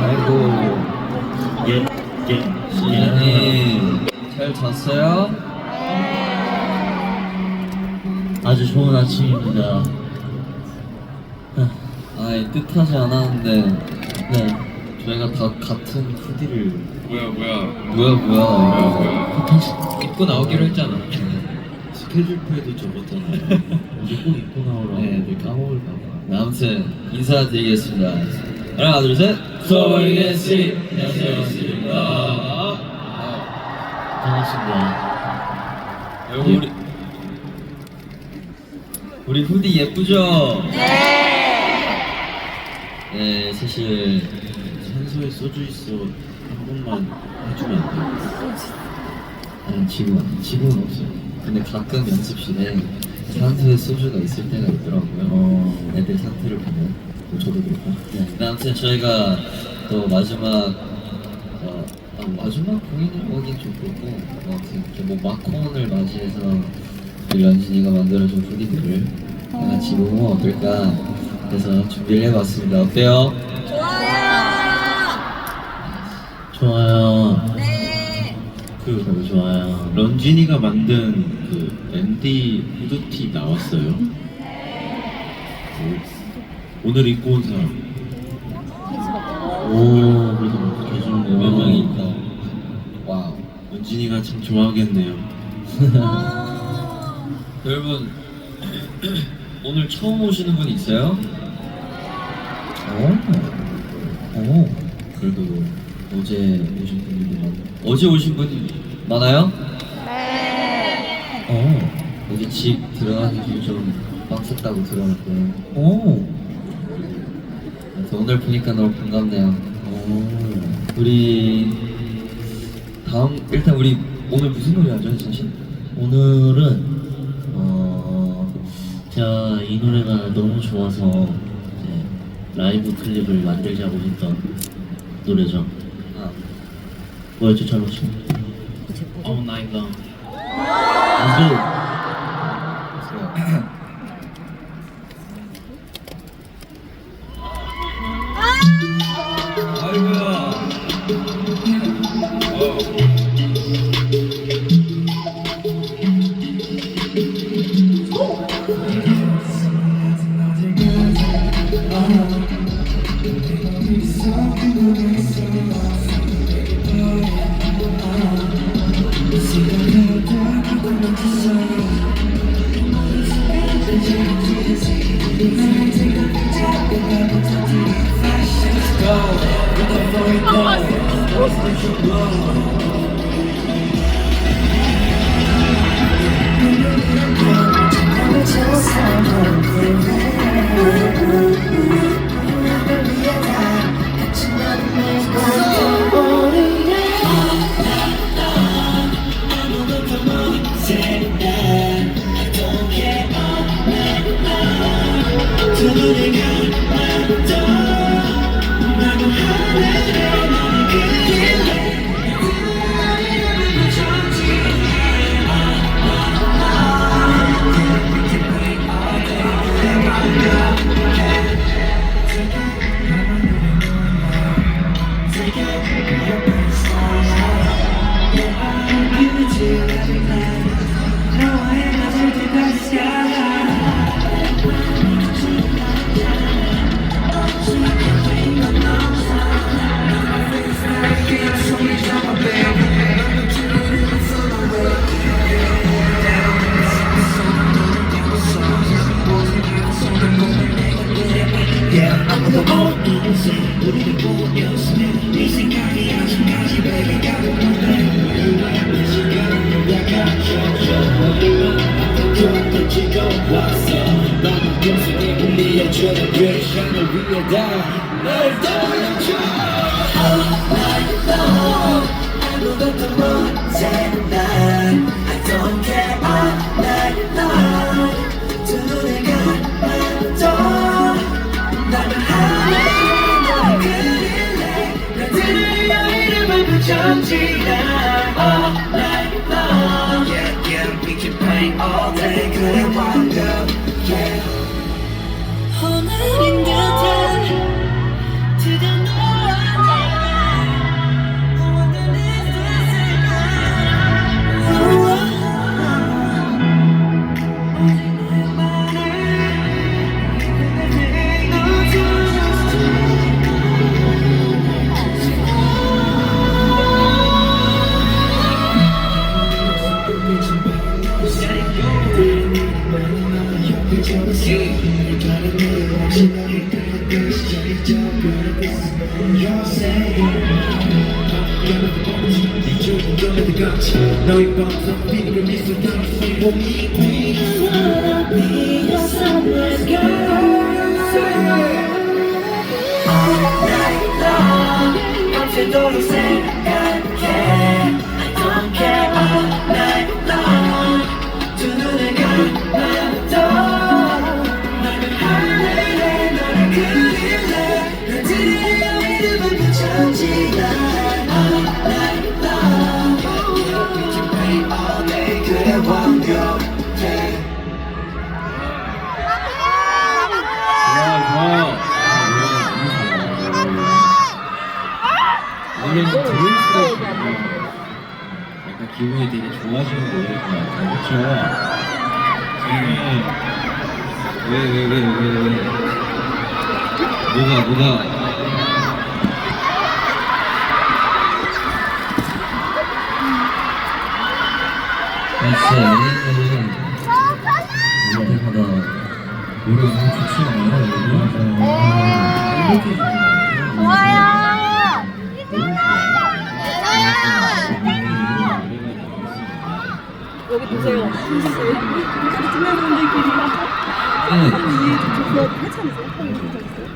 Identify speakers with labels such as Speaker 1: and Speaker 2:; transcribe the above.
Speaker 1: 아이고 시연이 잘 잤어요?
Speaker 2: 아주 좋은 아침입니다.
Speaker 1: 아이 뜻하지 않았는데 네 저희가 다 같은 후디를 뭐야
Speaker 3: 입고 나오기로 했잖아.
Speaker 2: 스케줄표에도 적었잖아요. 어제 꼭 입고 나오라고.
Speaker 1: 네, 까먹을까봐. 아무튼 인사드리겠습니다. 하나 둘 셋. 소이게시 안녕하세요.
Speaker 2: 반갑습니다.
Speaker 1: 여러분 우리 후디 예쁘죠? 네, 사실
Speaker 2: 산소에 소주 있어 한 번만 해주면 안 돼요?
Speaker 1: 아니 지금은 없어요. 근데 가끔 연습실에 산소에 소주가 있을 때가 있더라고요. 애들 상태를 보면 저도 그렇고. 네. 근데 아무튼 저희가 또 마지막 공연을 하긴 좀 그렇고 아무튼 이렇게 뭐 마콘을 맞이해서 우리 런쥔이가 만들어준 후디들을 같이 보면 어떨까 해서 준비를 해봤습니다. 어때요?
Speaker 2: 좋아요.
Speaker 4: 네.
Speaker 2: 그 좋아요. 런쥔이가 만든 그 앤디 후드티 나왔어요. 오늘 입고 온 사람. 오, 그래도 계속
Speaker 1: 몇 명이 있다. 와우.
Speaker 2: 런쥔이가 참 좋아하겠네요.
Speaker 1: 여러분 오늘 처음 오시는 분 있어요?
Speaker 2: 그래도 어제 오신 분들도 많고.
Speaker 1: 어제 오신 분 많아요?
Speaker 4: 네.
Speaker 1: 어제 집 들어가는 길 좀 빡셌다고 들었는데 그래서 오늘 보니까 너무 반갑네요. 우리 일단 우리 오늘 무슨 노래 하죠 사실?
Speaker 2: 오늘은 제가 이 노래가 너무 좋아서 이제 라이브 클립을 만들자고 했던 노래죠. 뭐였죠, 잘못이? All Night Long.
Speaker 1: 아이고야.
Speaker 4: all day, good and wonder, yeah.
Speaker 3: 너의 밤속 비니가 미소 담은 몸이 밤새도록 생각해 I don't care all night long 두 눈을 감아도 널 하늘에 너를 그릴래 그들의 이름을 비춰지나 all night long 빛이 play all day 그래 완벽해
Speaker 2: 노래는 들을수록 약간 기분이 되게 좋아지는 노래인 것 같아요. 그쵸? 왜? 뭐가?
Speaker 1: 진짜 연예인들은 올 때마다 노래 너무 좋지 않아요, 여러분? 행복해지는 것 같아요.
Speaker 4: 좋아요. 여기 보세요. 카메라분들끼리
Speaker 1: 네.
Speaker 4: 그거 하찮으세요?